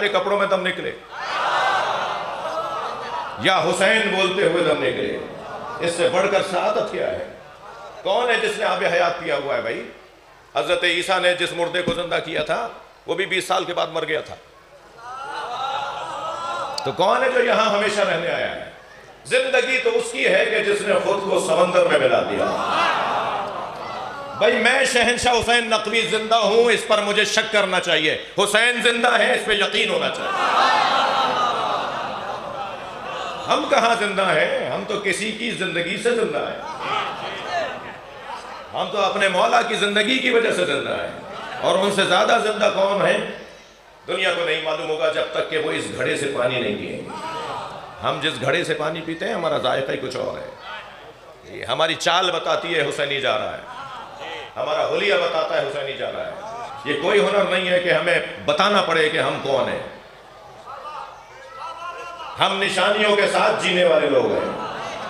کالے کپڑوں میں دم نکلے یا حسین بولتے ہوئے دم نکلے، اس سے بڑھ کر سعادت کیا ہے؟ کون ہے جس نے آب حیات پیا ہوا ہے بھائی؟ حضرت عیسیٰ نے جس مردے کو زندہ کیا تھا وہ بھی 20 سال کے بعد مر گیا تھا، تو کون ہے جو یہاں ہمیشہ رہنے آیا ہے؟ زندگی تو اس کی ہے کہ جس نے خود کو سمندر میں ملا دیا۔ بھائی میں شہنشاہ حسین نقوی زندہ ہوں، اس پر مجھے شک کرنا چاہیے، حسین زندہ ہے اس پہ یقین ہونا چاہیے۔ ہم کہاں زندہ ہیں؟ ہم تو کسی کی زندگی سے زندہ ہیں، ہم تو اپنے مولا کی زندگی کی وجہ سے زندہ ہیں، اور ان سے زیادہ زندہ کون ہیں دنیا کو نہیں معلوم ہوگا جب تک کہ وہ اس گھڑے سے پانی نہیں پیئیں گے۔ ہم جس گھڑے سے پانی پیتے ہیں ہمارا ذائقہ ہی کچھ اور ہے، ہماری چال بتاتی ہے حسینی جا رہا ہے، ہمارا حلیہ بتاتا ہے حسینی جا رہا ہے۔ یہ کوئی ہنر نہیں ہے کہ ہمیں بتانا پڑے کہ ہم کون ہیں، ہم نشانیوں کے ساتھ جینے والے لوگ ہیں،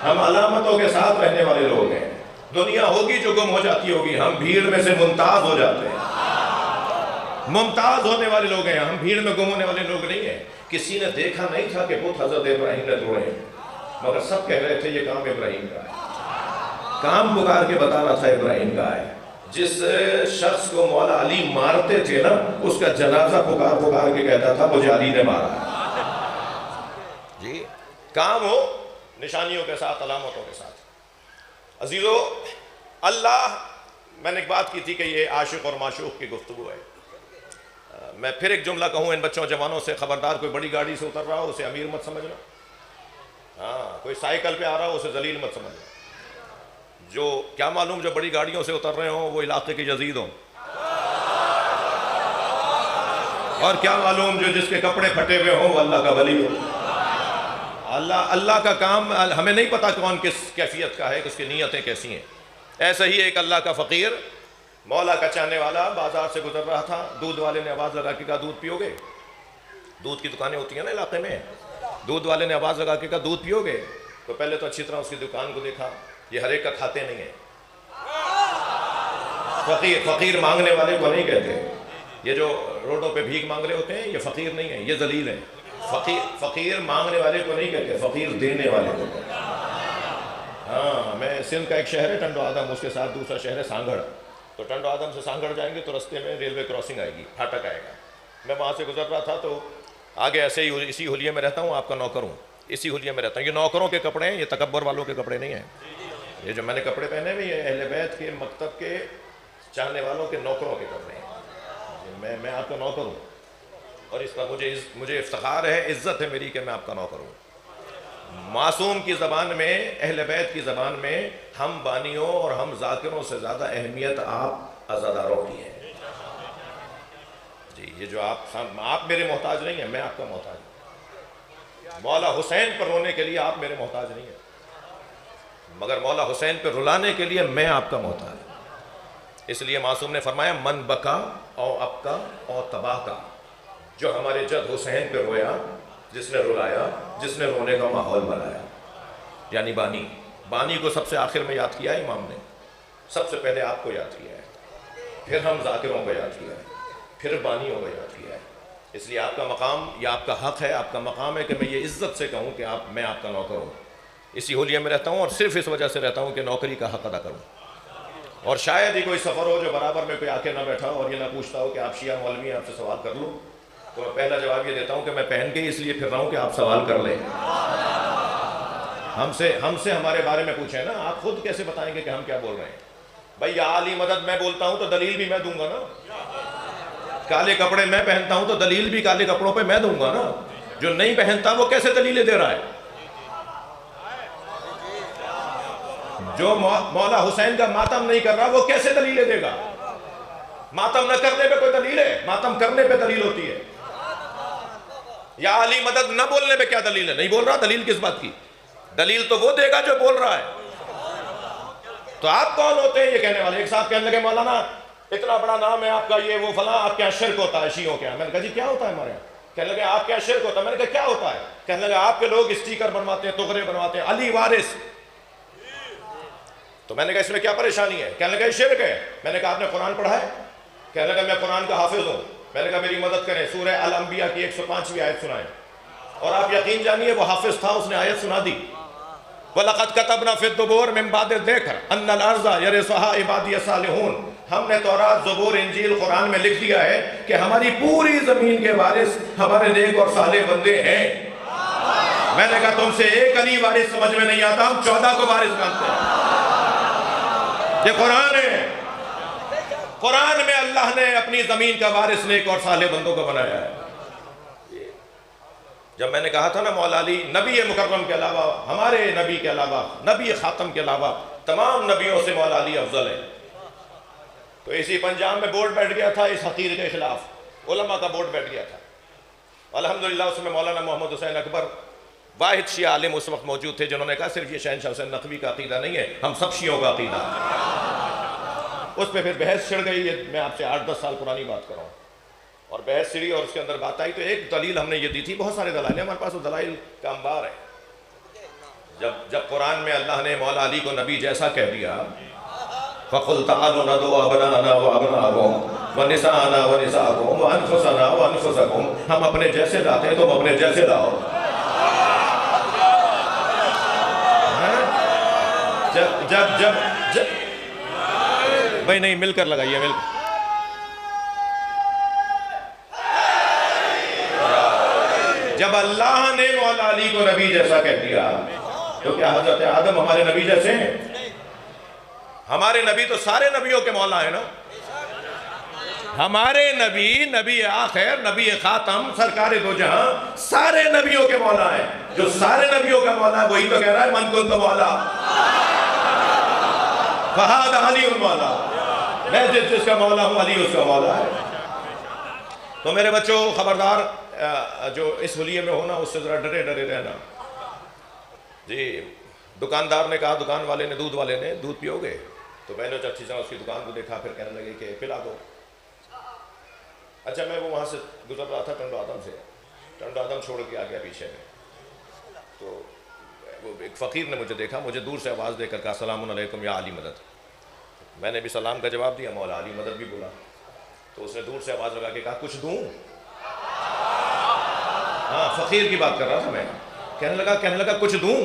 ہم علامتوں کے ساتھ رہنے والے لوگ ہیں۔ دنیا ہوگی جو گم ہو جاتی ہوگی، ہم بھیڑ میں سے ممتاز ہو جاتے ہیں، ممتاز ہونے والے لوگ ہیں، ہم بھیڑ میں گم ہونے والے لوگ نہیں ہیں۔ کسی نے دیکھا نہیں تھا کہ بت حضرت ابراہیم نے توڑے، مگر سب کہہ رہے تھے یہ کام ابراہیم کا ہے، کام پکار کے بتانا تھا ابراہیم کا ہے۔ جس شخص کو مولا علی مارتے تھے نا، اس کا جنازہ پکار پکار کے کہتا تھا مجھے علی نے مارا ہے۔ جی کام ہو نشانیوں کے ساتھ، علامتوں کے ساتھ۔ عزیزو اللہ، میں نے ایک بات کی تھی کہ یہ عاشق اور معشوق کی گفتگو ہے۔ میں پھر ایک جملہ کہوں ان بچوں جوانوں سے، خبردار کوئی بڑی گاڑی سے اتر رہا ہو اسے امیر مت سمجھنا، ہاں کوئی سائیکل پہ آ رہا ہو اسے ذلیل مت سمجھنا۔ جو کیا معلوم جو بڑی گاڑیوں سے اتر رہے ہوں وہ علاقے کے یزید ہوں، اور کیا معلوم جو جس کے کپڑے پھٹے ہوئے ہوں وہ اللہ کا ولی ہو۔ اللہ کا کام ہمیں نہیں پتا کون کس کیفیت کا ہے، کس کی نیتیں کیسی ہیں۔ ایسا ہی ایک اللہ کا فقیر، مولا کا چاہنے والا بازار سے گزر رہا تھا، دودھ والے نے آواز لگا کے کہا دودھ پیو گے؟ دودھ کی دکانیں ہوتی ہیں نا علاقے میں، دودھ والے نے آواز لگا کے کہا دودھ پیو گے؟ تو پہلے تو اچھی طرح اس کی دکان کو دیکھا، یہ ہر ایک کا کھاتے نہیں ہیں، فقیر مانگنے والے کو نہیں کہتے، یہ جو روڈوں پہ بھیک مانگ رہے ہوتے ہیں یہ فقیر نہیں ہیں، یہ ذلیل ہیں۔ فقیر مانگنے والے کو نہیں کہتے، فقیر دینے والے کو کہتے۔ ہاں میں سندھ کا ایک شہر ہے ٹنڈو آدم، اس کے ساتھ دوسرا شہر ہے سانگھڑ، تو ٹنڈو آدم سے سانگھڑ جائیں گے تو رستے میں ریلوے کراسنگ آئے گی، پھاٹک آئے گا۔ میں وہاں سے گزر رہا تھا تو آگے ایسے ہی اسی حلیے میں رہتا ہوں، آپ کا نوکر ہوں، اسی حلیے میں رہتا ہوں۔ یہ نوکروں کے کپڑے ہیں، یہ تکبر والوں کے کپڑے نہیں ہیں۔ یہ جو میں نے کپڑے پہنے ہوئے یہ اہل بیت کے مکتب کے چاہنے والوں کے نوکروں کے کپڑے ہیں۔ میں آپ کا نوکر ہوں، اور اس کا مجھے افتخار ہے، عزت ہے میری کہ میں آپ کا نوکر ہوں۔ معصوم کی زبان میں، اہل بیت کی زبان میں، ہم بانیوں اور ہم ذاکروں سے زیادہ اہمیت آپ عزاداروں کی ہے۔ جی یہ جو آپ میرے محتاج نہیں ہیں، میں آپ کا محتاج ہوں۔ مولا حسین پر رونے کے لیے آپ میرے محتاج نہیں ہیں، مگر مولا حسین پر رلانے کے لیے میں آپ کا محتاج ہوں۔ اس لیے معصوم نے فرمایا من بکا او ابکا او تباہ کا، جو ہمارے جد حسین پہ رویا، جس نے رلایا، جس نے رونے کا ماحول بنایا، یعنی بانی کو سب سے آخر میں یاد کیا ہے امام نے، سب سے پہلے آپ کو یاد کیا ہے، پھر ہم ذاکروں کو یاد کیا ہے، پھر بانیوں کو یاد کیا ہے۔ اس لیے آپ کا مقام، یہ آپ کا حق ہے، آپ کا مقام ہے کہ میں یہ عزت سے کہوں کہ میں آپ کا نوکر ہوں، اسی حلیے میں رہتا ہوں، اور صرف اس وجہ سے رہتا ہوں کہ نوکری کا حق ادا کروں۔ اور شاید ہی کوئی سفر ہو جو برابر میں کوئی آ کے نہ بیٹھا ہو اور یہ نہ پوچھتا ہو کہ آپ شیعہ مولوی ہیں، آپ سے سوال کر لوں، تو میں پہلا جواب یہ دیتا ہوں کہ میں پہن کے اس لیے پھر رہا ہوں کہ آپ سوال کر لیں۔ ہم سے ہمارے بارے میں پوچھیں نا، آپ خود کیسے بتائیں گے کہ ہم کیا بول رہے ہیں؟ بھئی یا علی مدد میں بولتا ہوں تو دلیل بھی میں دوں گا نا، کالے کپڑے میں پہنتا ہوں تو دلیل بھی کالے کپڑوں پہ میں دوں گا نا، جو نہیں پہنتا وہ کیسے دلیلیں دے رہا ہے؟ جو مولا حسین کا ماتم نہیں کر رہا وہ کیسے دلیلیں دے گا؟ ماتم نہ کرنے پہ کوئی دلیل ہے؟ ماتم کرنے پہ دلیل ہوتی ہے۔ یا علی مدد نہ بولنے پہ کیا دلیل ہے؟ نہیں بول رہا، دلیل کس بات کی؟ دلیل تو وہ دے گا جو بول رہا ہے۔ تو آپ کون ہوتے ہیں یہ کہنے والے؟ ایک صاحب کہنے لگے مولانا اتنا بڑا نام ہے آپ کا، یہ وہ فلاں، آپ کے یہاں شرک ہوتا ہے شیعوں کے یہاں۔ میں نے کہا جی کیا ہوتا ہے ہمارے یہاں؟ کہنے لگے آپ کے یہاں شرک ہوتا ہے۔ میں نے کہا کیا ہوتا ہے؟ کہنے لگے آپ کے لوگ اسٹیکر بنواتے ہیں، تغرے بنواتے ہیں، علی وارث۔ تو میں نے کہا اس میں کیا پریشانی ہے؟ کہنے لگا یہ شرک ہے۔ میں نے کہا آپ نے قرآن پڑھا ہے؟ کہنے لگا میں قرآن کا حافظ ہوں۔ میں نے کہا میری مدد کریں، سورہ الانبیاء کی 105ویں آیت سنائیں، اور آپ یقین جانیے وہ حافظ تھا، اس نے آیت سنا دی، وَلَقَدْ كَتَبْنَا فِي الزُّبُورِ مِن بَعْدِ الذِّكْرِ أَنَّ الْأَرْضَ يَرِثُهَا عِبَادِيَ الصَّالِحُونَ۔ ہم نے تورات، زبور، انجیل، قرآن میں لکھ دیا ہے کہ ہماری پوری زمین کے وارث ہمارے نیک اور صالح بندے ہیں۔ میں نے کہا تم سے ایک علی وارث سمجھ میں نہیں آتا، ہم 14 کو وارث مانتے ہیں۔ یہ قرآن ہے، قرآن میں اللہ نے اپنی زمین کا وارث نیک اور صالح بندوں کو بنایا ہے۔ جب میں نے کہا تھا نا مولا علی نبی مکرم کے علاوہ، ہمارے نبی کے علاوہ، نبی خاتم کے علاوہ تمام نبیوں سے مولا علی افضل ہے، تو اسی پنجاب میں بورڈ بیٹھ گیا تھا اس حقیر کے خلاف، علماء کا بورڈ بیٹھ گیا تھا۔ الحمدللہ اس میں مولانا محمد حسین اکبر واحد شیعہ عالم اس وقت موجود تھے جنہوں نے کہا صرف یہ شہنشاہ حسین نقوی کا عقیدہ نہیں ہے، ہم سب شیعوں کا عقیدہ ہے۔ اس پہ پھر بحث چھڑ گئی، یہ میں آپ سے 8-10 سال پرانی بات کر رہا ہوں، اور بحث چھڑی اور اس کے اندر بات آئی تو ایک دلیل ہم نے یہ دی تھی، بہت سارے دلائل ہیں ہمارے پاس، وہ دلائل کا انبار ہے۔ جب قرآن میں اللہ نے مولا علی کو نبی جیسا کہہ دیا، فَقُلْ تَعَالُوا نَدْعُوا أَبْنَاءَنَا وَأَبْنَاءَكُمْ وَنِسَاءَنَا وَنِسَاءَكُمْ وَأَنفُسَنَا وَأَنفُسَكُمْ، ہم اپنے جیسے لاتے ہیں تم اپنے جیسے لاؤ۔ جب بھائی نہیں، مل کر لگائیے، مل کر۔ جب اللہ نے مولا علی کو نبی جیسا کہہ دیا تو کیا حضرت آدم ہمارے نبی جیسے ہیں؟ ہمارے نبی تو سارے نبیوں کے مولا ہیں نا، ہمارے نبی، نبی آخر، نبی خاتم، سرکار دو جہاں، سارے نبیوں کے مولا ہیں۔ جو سارے نبیوں کا مولا ہے وہی تو کہہ رہا ہے من کنت مولا فہذا علی المولا، میں جس کا مولا ہوں علی اس کا مولا ہے۔ تو میرے بچوں خبردار، جو اس حلیے میں ہونا اس سے ذرا ڈرے ڈرے رہنا۔ جی دکاندار نے کہا، دکان والے نے، دودھ والے نے، دودھ پیو گے؟ تو میں نے اچھی طرح اس کی دکان کو دیکھا، پھر کہنے لگے کہ پلا دو۔ اچھا میں وہ وہاں سے گزر رہا تھا ٹنڈو آدم سے، ٹنڈو آدم چھوڑ کے آ گیا پیچھے میں، تو وہ ایک فقیر نے مجھے دیکھا، مجھے دور سے آواز دے کر کہا السلام علیکم یا علی مدد۔ میں نے بھی سلام کا جواب دیا، مولا علی مدد بھی بولا، تو اس نے دور سے آواز لگا کے کہا کچھ دوں؟ ہاں فقیر کی بات کر رہا تھا میں، کہنے لگا کچھ دوں؟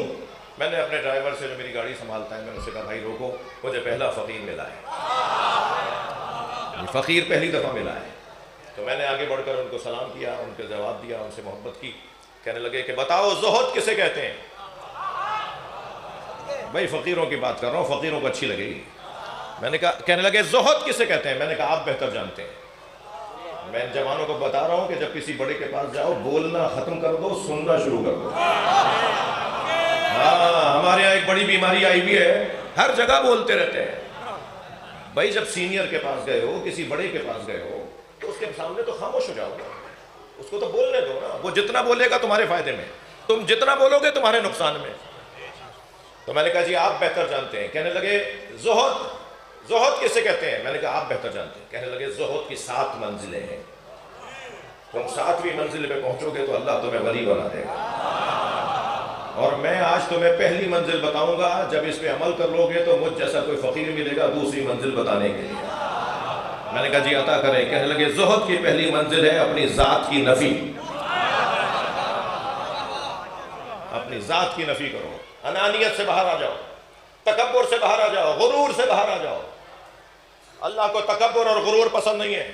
میں نے اپنے ڈرائیور سے جو میری گاڑی سنبھالتا ہے، میں نے اسے کہا بھائی روکو، مجھے پہلا فقیر ملا ہے، فقیر پہلی دفعہ ملا ہے۔ تو میں نے آگے بڑھ کر ان کو سلام کیا، ان کو جواب دیا، ان سے محبت کی۔ کہنے لگے کہ بتاؤ زہد کسے کہتے ہیں؟ بھائی فقیروں کی بات کر رہا ہوں، فقیروں کو اچھی لگے گی۔ میں نے کہا، کہنے لگے زہد کسے کہتے ہیں؟ میں نے کہا آپ بہتر جانتے ہیں۔ میں جوانوں کو بتا رہا ہوں کہ جب کسی بڑے کے پاس جاؤ بولنا ختم کر دو، سننا شروع کر دو۔ ہاں ہمارے یہاں ایک بڑی بیماری آئی بھی ہے، ہر جگہ بولتے رہتے ہیں۔ بھائی جب سینئر کے پاس گئے ہو، کسی بڑے کے پاس گئے ہو، تو اس کے سامنے تو خاموش ہو جاؤ نا، اس کو تو بولنے دو نا، وہ جتنا بولے گا تمہارے فائدے میں، تم جتنا بولو گے تمہارے نقصان میں۔ تو میں نے کہا جی آپ بہتر جانتے ہیں۔ کہنے لگے زہد کسے کہتے ہیں؟ میں نے کہا آپ بہتر جانتے ہیں۔ کہنے لگے زہد کی 7 منزلیں ہیں، تم 7ویں منزل پہ پہنچو گے تو اللہ تمہیں ولی بنا دے گا، اور میں آج تمہیں پہلی منزل بتاؤں گا، جب اس پہ عمل کر لو گے تو مجھ جیسا کوئی فقیر ملے گا دوسری منزل بتانے کے لیے۔ میں نے کہا جی عطا کریں۔ کہنے لگے زہد کی پہلی منزل ہے اپنی ذات کی نفی، اپنی ذات کی نفی کرو، انانیت سے باہر آ جاؤ، تکبر سے باہر آ جاؤ، غرور سے باہر آ جاؤ۔ اللہ کو تکبر اور غرور پسند نہیں ہے۔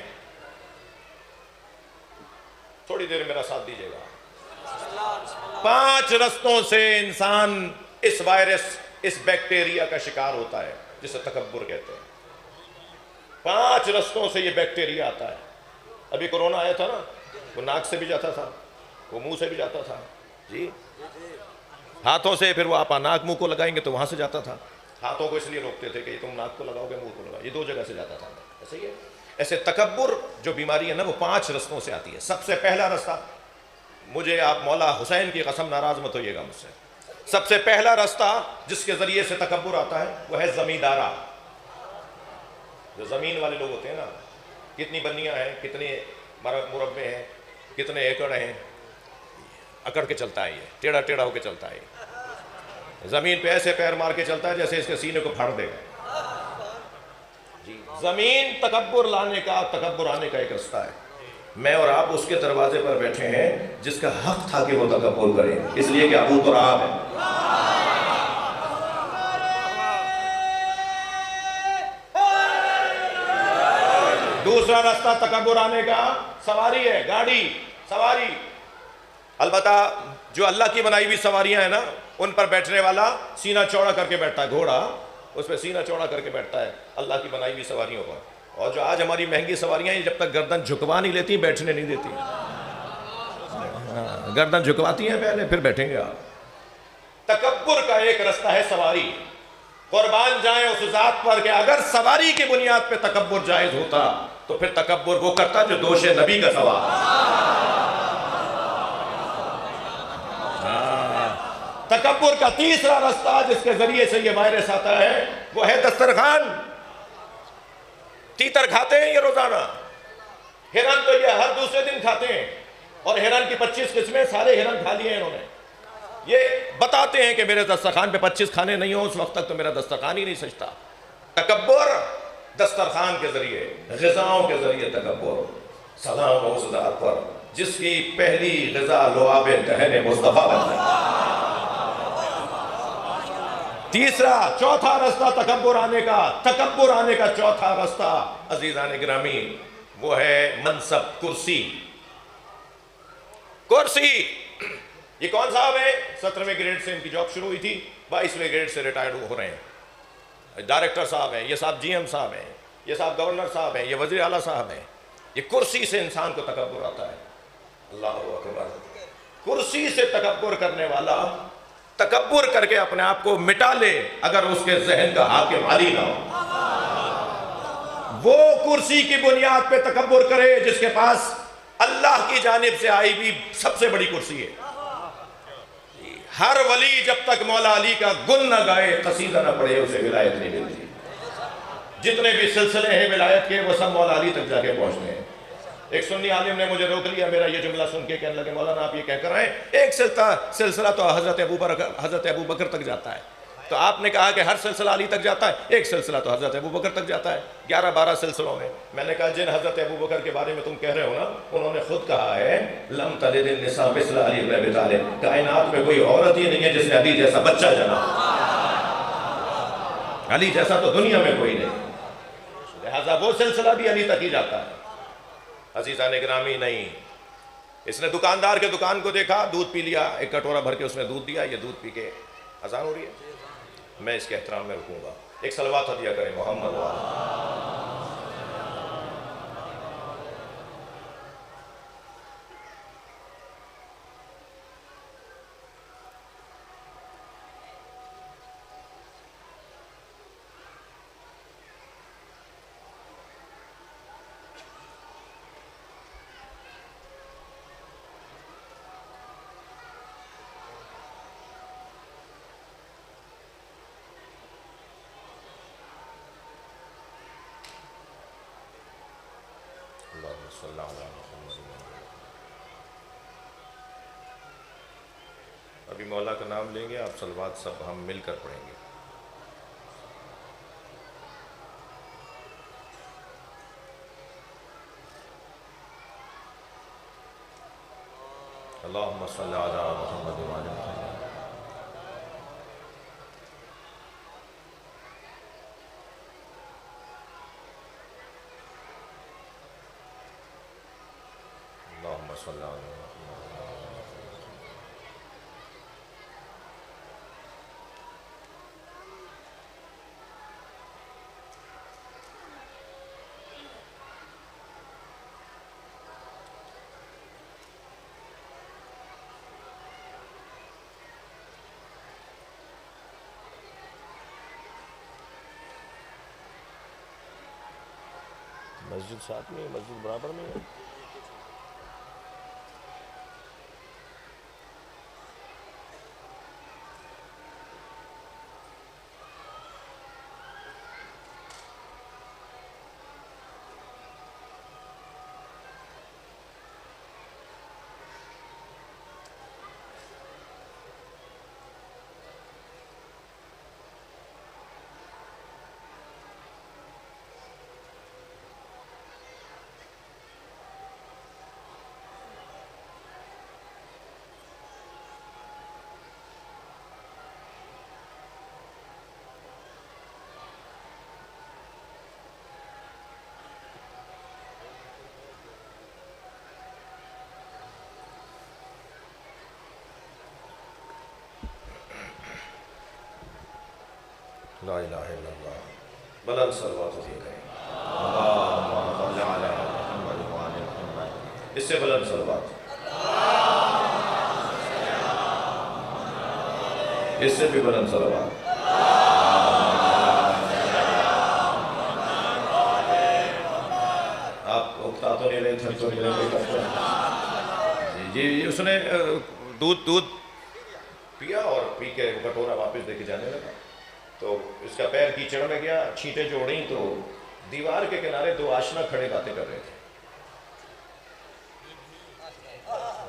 تھوڑی دیر میرا ساتھ دیجیے گا۔ 5 رستوں سے انسان اس وائرس، اس بیکٹیریا کا شکار ہوتا ہے جسے تکبر کہتے ہیں۔ 5 رستوں سے یہ بیکٹیریا آتا ہے۔ ابھی کورونا آیا تھا نا، وہ ناک سے بھی جاتا تھا، وہ منہ سے بھی جاتا تھا، جی ہاتھوں سے، پھر وہ آپ ناک منہ کو لگائیں گے تو وہاں سے جاتا تھا۔ ہاتھوں کو اس لیے روکتے تھے کہ تم ناک کو لگاؤ گے، منہ کو لگاؤ، یہ 2 جگہ سے جاتا تھا۔ ایسے ہی ہے، ایسے تکبر جو بیماری ہے نا وہ 5 رستوں سے آتی ہے۔ سب سے پہلا رستہ، مجھے آپ مولا حسین کی قسم ناراض مت ہوئیے گا مجھ سے، سب سے پہلا رستہ جس کے ذریعے سے تکبر آتا ہے وہ ہے زمیندارہ۔ جو زمین والے لوگ ہوتے ہیں نا، کتنی بنیاں ہیں، کتنے مربع ہیں، کتنے ایکڑ ہیں، اکڑ کے چلتا ہے، یہ ٹیڑھا ٹیڑھا ہو کے چلتا ہے، زمین پہ ایسے پیر مار کے چلتا ہے جیسے اس کے سینے کو پھاڑ دے گا۔ جی زمین تکبر لانے کا، تکبر آنے کا ایک رستہ ہے۔ میں اور آپ اس کے دروازے پر بیٹھے ہیں جس کا حق تھا کہ وہ تکبر کرے، اس لیے کہ ابو تراب ہے۔ دوسرا راستہ تکبر آنے کا سواری ہے، گاڑی، سواری۔ البتہ جو اللہ کی بنائی ہوئی سواریاں ہیں نا، ان پر بیٹھنے والا سینہ چوڑا کر کے بیٹھتا ہے، گھوڑا اس پہ سینہ چوڑا کر کے بیٹھتا ہے اللہ کی بنائی ہوئی سواریوں پر۔ اور جو آج ہماری مہنگی سواریاں ہیں، جب تک گردن جھکوا نہیں لیتی بیٹھنے نہیں دیتی۔ گردن جھکواتی ہیں پہلے، پھر بیٹھیں گے آپ۔ تکبر کا ایک راستہ ہے سواری۔ قربان جائیں اس ذات پر کہ اگر سواری کی بنیاد پہ تکبر جائز ہوتا تو پھر تکبر وہ کرتا جو دوش نبی کا سوار۔ تکبر کا تیسرا راستہ جس کے ذریعے سے یہ وائرس آتا ہے وہ ہے دسترخوان۔ تیتر کھاتے ہیں یہ روزانہ، ہرن تو یہ ہر دوسرے دن کھاتے ہیں، اور ہرن کی 25 قسمیں سارے ہرن کھا لیے ہیں انہوں نے۔ یہ بتاتے ہیں کہ میرے دسترخوان پہ 25 کھانے نہیں ہوں، اس وقت تک تو میرا دسترخوان ہی نہیں سجتا۔ تکبر دسترخوان کے ذریعے، غذاؤں کے ذریعے تکبر۔ سلام اس ذات پر جس کی پہلی غذا لعاب دہن مصطفیٰ بن جائے۔ تیسرا، چوتھا راستہ تکبر آنے کا چوتھا راستہ عزیزان گرامی وہ ہے منصب، کرسی۔ یہ کون صاحب ہے؟ 17ویں گریڈ سے ان کی جاب شروع ہوئی تھی، 22ویں گریڈ سے ریٹائرڈ ہو رہے ہیں۔ ڈائریکٹر صاحب ہیں، یہ صاحب جی ایم صاحب ہیں، یہ صاحب گورنر صاحب ہیں، یہ وزیر اعلیٰ صاحب ہیں۔ یہ کرسی سے انسان کو تکبر آتا ہے۔ اللہ اکبر۔ کرسی سے تکبر کرنے والا تکبر کر کے اپنے آپ کو مٹا لے اگر اس کے ذہن کا حاکم علی نہ ہو۔ وہ کرسی کی بنیاد پہ تکبر کرے جس کے پاس اللہ کی جانب سے آئی بھی سب سے بڑی کرسی ہے۔ ہر ولی جب تک مولا علی کا گن نہ گائے، قصیدہ نہ پڑھے، اسے ولایت نہیں ملتی۔ جتنے بھی سلسلے ہیں ولایت کے وہ سب مولا علی تک جا کے پہنچتے ہیں۔ ایک سنی عالم نے مجھے روک لیا، میرا یہ جملہ سن کے کہنے لگے مولانا آپ یہ کہہ کر آئے ایک سلسلہ تو حضرت ابو بکر تک جاتا ہے، تو آپ نے کہا کہ ہر سلسلہ علی تک جاتا ہے، ایک سلسلہ تو حضرت ابو بکر تک جاتا ہے 11-12 سلسلوں میں۔ میں نے کہا جن حضرت ابو بکر کے بارے میں تم کہہ رہے ہو نا، انہوں نے خود کہا ہے لم تلد النساء مثل علی بن ابی طالب، کائنات میں کوئی عورت ہی نہیں ہے جس نے علی جیسا بچہ جنا۔ علی جیسا تو دنیا میں کوئی نہیں، لہذا وہ سلسلہ بھی علی تک ہی جاتا ہے۔ عزیزان گرامی نہیں، اس نے دکاندار کے دکان کو دیکھا، دودھ پی لیا، ایک کٹورا بھر کے اس نے دودھ دیا، یہ دودھ پی کے اذان ہو رہی ہے، میں اس کے احترام میں رکوں گا۔ ایک صلوات ہدیہ کریں محمد وآلہ۔ اللہم صلی علی محمد۔ ابھی مولا کا نام لیں گے، آپ صلوات سب ہم مل کر پڑھیں گے۔ اللہم صلی علی محمد وآل محمد۔ اللہم صلی علی محمد۔ مسجد ساتھ میں ہے، مسجد برابر میں ہے۔ لا الہ الا اللہ بلند صلوات ہوتی ہے اللہم صل علی محمد وعلی محمد، اس سے بلند صلوات، اس سے بھی بلند صلوات، آپ اکتا تو نہیں رہے تھے تو نہیں رہے جی اس نے دودھ پیا اور پی کے کٹورا واپس دے کے جانے لگا، تو اس کا پیر کیچڑ میں گیا، چھینٹیں جوڑیں تو دیوار کے کنارے دو آشنا کھڑے باتیں کر رہے تھے.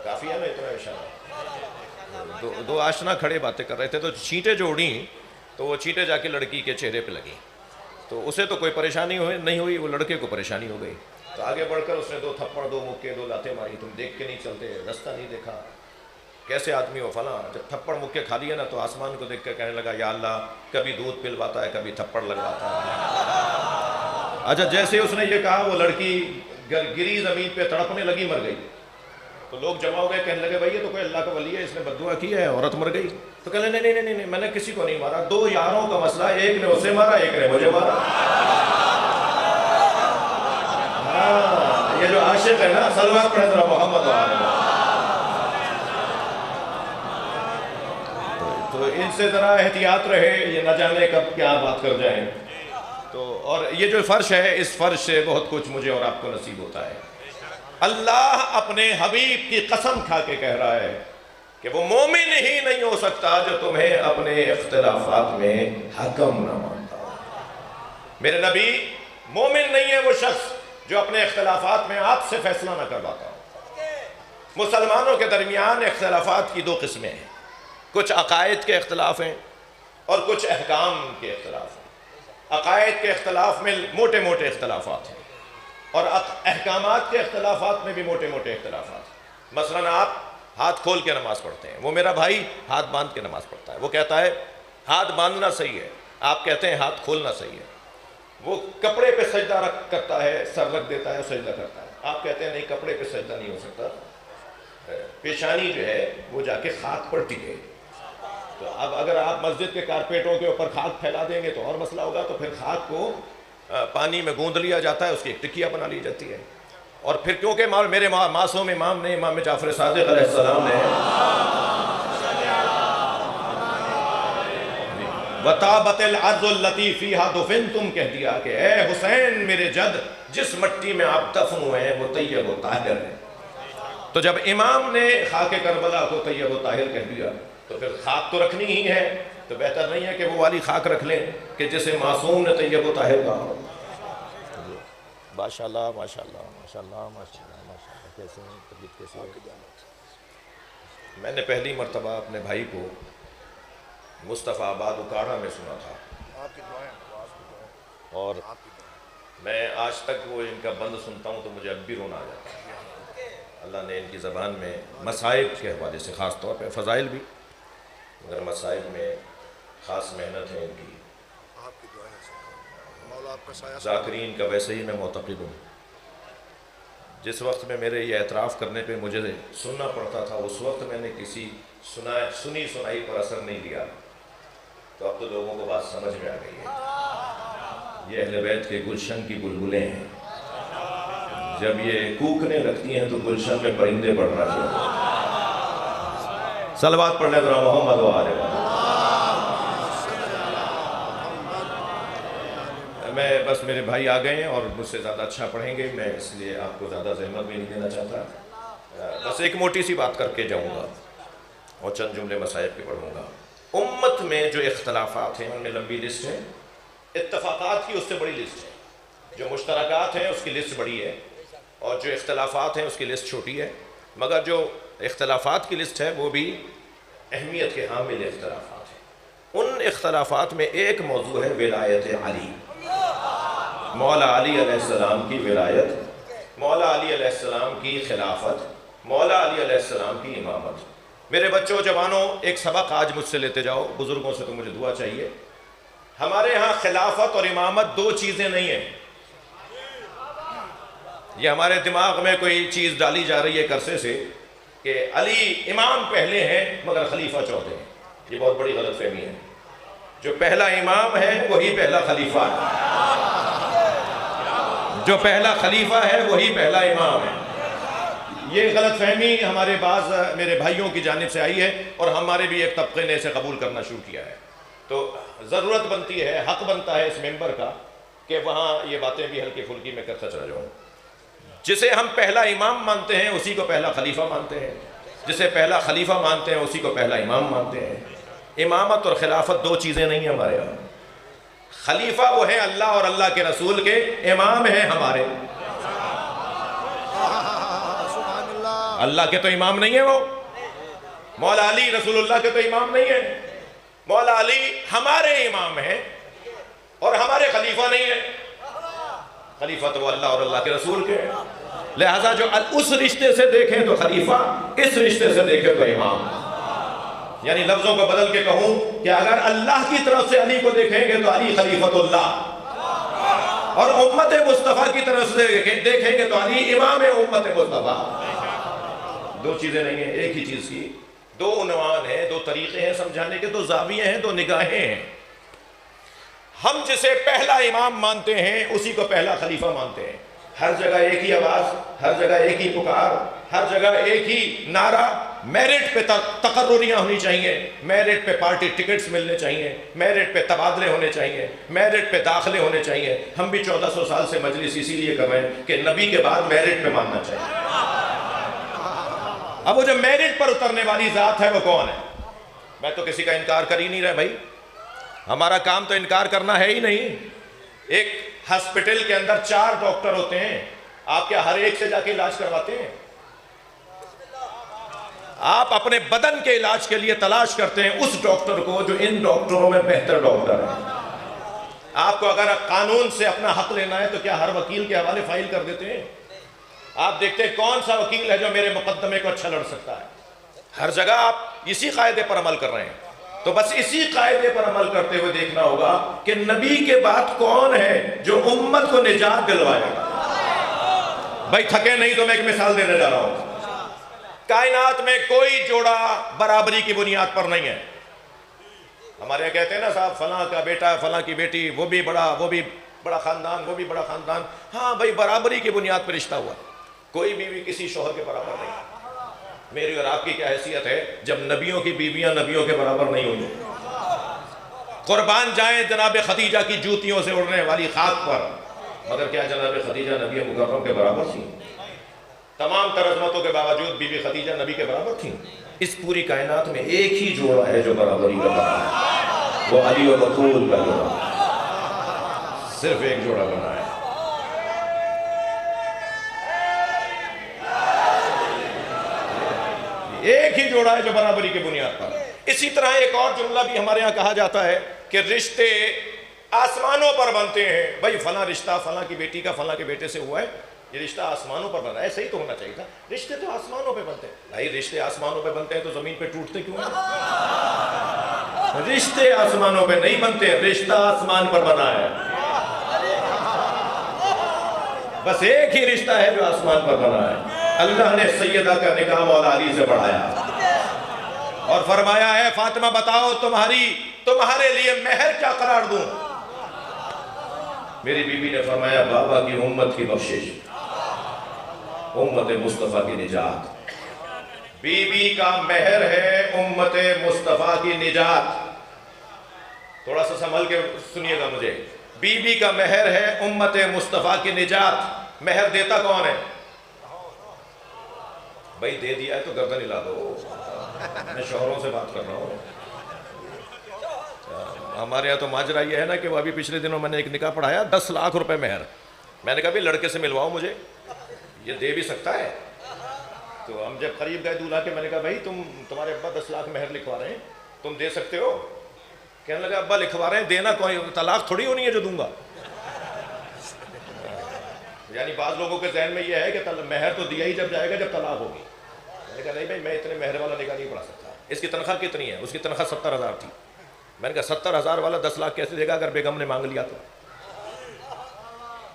کافی ہے نا اتنا اشارہ، دو آشنا کھڑے باتیں کر رہے تھے تو چھینٹیں جوڑیں تو وہ چھینٹیں جا کے لڑکی کے چہرے پہ لگیں، تو اسے تو کوئی پریشانی نہیں ہوئی، وہ لڑکے کو پریشانی ہو گئی. تو آگے بڑھ کر اس نے دو تھپڑ، دو مکے، دو لاتیں ماری، تم دیکھ کے نہیں چلتے، رستہ نہیں دیکھا، کیسے آدمی ہو فلاں. جب تھپڑ مکے کھا لیا نا تو آسمان کو دیکھ کر کہنے لگا یا اللہ کبھی دودھ پلواتا ہے کبھی تھپڑ لگواتا ہے. اچھا جیسے اس نے یہ کہا وہ لڑکی گری زمین پہ تڑپنے لگی، مر گئی. تو لوگ جمع ہو گئے، کہنے لگے بھائی یہ تو کوئی اللہ کا ولی ہے، اس نے بددعا کی ہے، عورت مر گئی. تو کہنے لگے نہیں میں نے کسی کو نہیں مارا، دو یاروں کا مسئلہ، ایک نے اسے مارا ایک نے مجھے مارا. یہ جو عاشق ہے نا، صلوات پڑھے ذرا محمد وآلہ. تو ان سے ذرا احتیاط رہے، یہ نہ جانے کب کیا بات کر جائیں. تو اور یہ جو فرش ہے، اس فرش سے بہت کچھ مجھے اور آپ کو نصیب ہوتا ہے. اللہ اپنے حبیب کی قسم کھا کے کہہ رہا ہے کہ وہ مومن ہی نہیں ہو سکتا جو تمہیں اپنے اختلافات میں حکم نہ مانتا. میرے نبی مومن نہیں ہے وہ شخص جو اپنے اختلافات میں آپ سے فیصلہ نہ کرواتا. مسلمانوں کے درمیان اختلافات کی دو قسمیں ہیں، کچھ عقائد کے اختلاف ہیں اور کچھ احکام کے اختلاف ہیں. عقائد کے اختلاف میں موٹے موٹے اختلافات ہیں اور احکامات کے اختلافات میں بھی موٹے موٹے اختلافات ہیں. مثلا آپ ہاتھ کھول کے نماز پڑھتے ہیں، وہ میرا بھائی ہاتھ باندھ کے نماز پڑھتا ہے، وہ کہتا ہے ہاتھ باندھنا صحیح ہے، آپ کہتے ہیں ہاتھ کھولنا صحیح ہے. وہ کپڑے پہ سجدہ کرتا ہے، سر رکھ دیتا ہے، سجدہ کرتا ہے، آپ کہتے ہیں نہیں کپڑے پہ سجدہ نہیں ہو سکتا، پیشانی جو ہے وہ جا کے خاک پر ٹکے. تو اب اگر آپ مسجد کے کارپیٹوں کے اوپر خاک پھیلا دیں گے تو اور مسئلہ ہوگا. تو پھر خاک کو پانی میں گوندھ لیا جاتا ہے، اس کی ایک ٹکیا بنا لی جاتی ہے. اور پھر کیونکہ میرے معصوم امام نے، امام جعفر صادق علیہ السلام نے وَطَابَتِ الْعَرْضُ الَّتِي فِيهَا دُفِنْتُمْ کہہ دیا کہ اے حسین میرے جد، جس مٹی میں آپ دفن ہوئے ہیں وہ طیب و طاہر ہے. تو جب امام نے خاک کربلا کو طیب و طاہر کہہ دیا تو پھر خاک تو رکھنی ہی ہے. تو بہتر نہیں ہے کہ وہ والی خاک رکھ لیں کہ جسے معصوم نے طیب و طاہر کہا. ماشاءاللہ ماشاءاللہ ماشاءاللہ ماشاءاللہ ماشاءاللہ. کیسے ہیں طبیعت کیسی ہے؟ میں نے پہلی مرتبہ اپنے بھائی کو مصطفیٰ آباد اکاڑا میں سنا تھا، اور میں آج تک وہ ان کا بند سنتا ہوں تو مجھے اب بھی رونا آ جاتا ہے. اللہ نے ان کی زبان میں مصائب کے حوالے سے، خاص طور پہ فضائل بھی، مگر مصائب میں خاص محنت ہے ان کی. ذاکرین کا ویسے ہی میں معتقد ہوں. جس وقت میں میرے یہ اعتراف کرنے پہ مجھے سننا پڑتا تھا، اس وقت میں نے کسی سنی سنائی پر اثر نہیں لیا. تو اب تو لوگوں کو بات سمجھ میں آ گئی ہے. یہ اہل بیت کے گلشن کی بلبلیں ہیں، جب یہ کوکنے لگتی ہیں تو گلشن میں پرندے بڑھنا چاہیے. صلوات پڑھ لیں ذرا محمد وآلہ. میں بس میرے بھائی آ گئے ہیں اور مجھ سے زیادہ اچھا پڑھیں گے، میں اس لیے آپ کو زیادہ زحمت بھی نہیں دینا چاہتا. بس ایک موٹی سی بات کر کے جاؤں گا اور چند جملے مسائل پہ پڑھوں گا. امت میں جو اختلافات ہیں ان میں لمبی لسٹ ہے، اتفاقات کی اس سے بڑی لسٹ ہے. جو مشترکات ہیں اس کی لسٹ بڑی ہے اور جو اختلافات ہیں اس کی لسٹ چھوٹی ہے. مگر جو اختلافات کی لسٹ ہے وہ بھی اہمیت کے حامل اختلافات ہیں. ان اختلافات میں ایک موضوع ہے ولایت علی، مولا علی علیہ السلام کی ولایت، مولا علی علیہ السلام کی خلافت، مولا علی علیہ السلام کی امامت. میرے بچوں جوانوں ایک سبق آج مجھ سے لیتے جاؤ، بزرگوں سے تو مجھے دعا چاہیے. ہمارے ہاں خلافت اور امامت دو چیزیں نہیں ہیں. یہ ہمارے دماغ میں کوئی چیز ڈالی جا رہی ہے ایک عرصے سے کہ علی امام پہلے ہیں مگر خلیفہ چوتھے ہیں. یہ بہت بڑی غلط فہمی ہے. جو پہلا امام ہے وہی پہلا خلیفہ ہے، جو پہلا خلیفہ ہے وہی پہلا امام ہے۔ یہ غلط فہمی ہمارے بعض میرے بھائیوں کی جانب سے آئی ہے اور ہمارے بھی ایک طبقے نے اسے قبول کرنا شروع کیا ہے۔ تو ضرورت بنتی ہے، حق بنتا ہے اس ممبر کا کہ وہاں یہ باتیں بھی ہلکی پھلکی میں کرتا چلا جاؤں۔ جسے ہم پہلا امام مانتے ہیں اسی کو پہلا خلیفہ مانتے ہیں، جسے پہلا خلیفہ مانتے ہیں اسی کو پہلا امام مانتے ہیں۔ امامت اور خلافت دو چیزیں نہیں ہیں ہمارے یہاں۔ خلیفہ وہ ہے اللہ اور اللہ کے رسول کے، امام ہیں ہمارے۔ اللہ کے تو امام نہیں ہے، وہ مولا علی رسول اللہ کے تو امام نہیں ہے۔ مولا علی ہمارے امام ہیں اور ہمارے خلیفہ نہیں ہیں۔ خلیفہ تو اللہ اور اللہ کے رسول کے ہیں، لہذا جو اس رشتے سے دیکھیں تو خلیفہ، اس رشتے سے دیکھیں تو امام۔ یعنی لفظوں کو بدل کے کہوں کہ اگر اللہ کی طرف سے علی کو دیکھیں گے تو علی خلیفۃ اللہ، اور امت مصطفیٰ کی طرف سے دیکھیں گے تو علی امام امت مصطفیٰ۔ دو چیزیں نہیں ہیں، ایک ہی چیز کی دو عنوان ہیں، دو طریقے ہیں سمجھانے کے، دو زاویے ہیں، دو نگاہیں ہیں۔ ہم جسے پہلا امام مانتے ہیں اسی کو پہلا خلیفہ مانتے ہیں۔ ہر جگہ ایک ہی آواز، ہر جگہ ایک ہی پکار، ہر جگہ ایک ہی نعرہ، میرٹ پہ تقرریاں ہونی چاہیے، میرٹ پہ پارٹی ٹکٹس ملنے چاہیے، میرٹ پہ تبادلے ہونے چاہیے، میرٹ پہ داخلے ہونے چاہیے۔ ہم بھی 1400 سال سے مجلس اسی لیے کر رہے ہیں کہ نبی کے بعد میرٹ پہ ماننا چاہیے۔ اب وہ جو میرٹ پر اترنے والی ذات ہے وہ کون ہے؟ میں تو کسی کا انکار کر ہی نہیں رہا بھائی، ہمارا کام تو انکار کرنا ہے ہی نہیں۔ ایک ہسپٹل کے اندر 4 ڈاکٹر ہوتے ہیں، آپ کیا ہر ایک سے جا کے علاج کرواتے ہیں؟ آپ اپنے بدن کے علاج کے لیے تلاش کرتے ہیں اس ڈاکٹر کو جو ان ڈاکٹروں میں بہتر ڈاکٹر ہے۔ آپ کو اگر قانون سے اپنا حق لینا ہے تو کیا ہر وکیل کے حوالے فائل کر دیتے ہیں؟ آپ دیکھتے ہیں کون سا وکیل ہے جو میرے مقدمے کو اچھا لڑ سکتا ہے۔ ہر جگہ آپ اسی قاعدے پر عمل کر رہے ہیں۔ تو بس اسی قاعدے پر عمل کرتے ہوئے دیکھنا ہوگا کہ نبی کے بعد کون ہے جو امت کو نجات دلوائے گا۔ بھائی تھکے نہیں تو میں ایک مثال دینے جا رہا ہوں۔ کائنات میں کوئی جوڑا برابری کی بنیاد پر نہیں ہے۔ ہمارے یہاں کہتے ہیں نا صاحب فلاں کا بیٹا فلاں کی بیٹی، وہ بھی بڑا خاندان، وہ بھی بڑا خاندان۔ ہاں بھائی برابری کی بنیاد پر رشتہ ہوا، کوئی بیوی کسی شوہر کے برابر نہیں۔ میری اور آپ کی کیا حیثیت ہے جب نبیوں کی بیویاں نبیوں کے برابر نہیں ہوئی؟ قربان جائیں جناب خدیجہ کی جوتیوں سے اڑنے والی خاک پر، مگر کیا جناب خدیجہ نبی مکرم کے برابر تھی؟ تمام تر عظمتوں کے باوجود بی بی خدیجہ نبی کے برابر تھیں؟ اس پوری کائنات میں ایک ہی جوڑا ہے جو برابری کا بنا ہے، وہ علی و بطول کا جوڑا، صرف ایک جوڑا بنا ہے۔ ایک ہی جوڑا ہے جو برابری کی بنیاد پر۔ اسی طرح ایک اور جملہ بھی ہمارے ہاں کہا جاتا ہے کہ رشتے آسمانوں پر بنتے ہیں۔ بھائی فلاں رشتہ فلاں کی بیٹی کا فلاں کے بیٹے سے ہوا ہے، یہ رشتہ آسمانوں پر بنا ہے، ایسا ہی تو ہونا چاہیے تھا۔ رشتے تو آسمانوں پہ بنتے ہیں۔ بھائی رشتے آسمانوں پہ بنتے ہیں تو زمین پہ ٹوٹتے کیوں ہیں؟ رشتے آسمانوں پہ نہیں بنتے، رشتہ آسمان پر بنا ہے۔ بس ایک ہی رشتہ ہے جو آسمان پر بنا ہے۔ اللہ نے سیدہ کا نکاح مولا علی سے بڑھایا اور فرمایا ہے فاطمہ بتاؤ تمہارے لیے مہر کیا قرار دوں؟ میری بیوی نے فرمایا بابا کی امت کی بخشش، امت مصطفیٰ کی نجات۔ بیوی کا مہر ہے امت مصطفیٰ کی نجات۔ تھوڑا سا سنبھل کے سنیے گا مجھے۔ بیوی کا مہر ہے امت مصطفیٰ کی نجات۔ مہر دیتا کون ہے؟ بھائی دے دیا ہے تو گردن ہلا دو، میں شوہروں سے بات کر رہا ہوں۔ ہمارے یہاں تو ماجرا یہ ہے نا کہ وہ ابھی پچھلے دنوں میں نے ایک نکاح پڑھایا 10 لاکھ روپے مہر۔ میں نے کہا بھی لڑکے سے ملواؤ مجھے، یہ دے بھی سکتا ہے؟ تو ہم جب قریب گئے دولہا کے، میں نے کہا بھائی تمہارے ابا 10 لاکھ مہر لکھوا رہے ہیں، تم دے سکتے ہو؟ کہنے لگا ابا لکھوا رہے ہیں، دینا کوئی طلاق تھوڑی ہونی ہے جو دوں گا۔ یعنی بعض لوگوں کے ذہن میں یہ ہے کہ مہر تو دیا ہی جب جائے گا جب طلاق ہوگی۔ میں نے کہا نہیں بھائی میں اتنے مہر والا نکاح نہیں پڑھا سکتا۔ اس کی تنخواہ کتنی ہے؟ اس کی تنخواہ 70,000 تھی۔ میں نے کہا 70,000 والا 10 لاکھ کیسے دے گا اگر بیگم نے مانگ لیا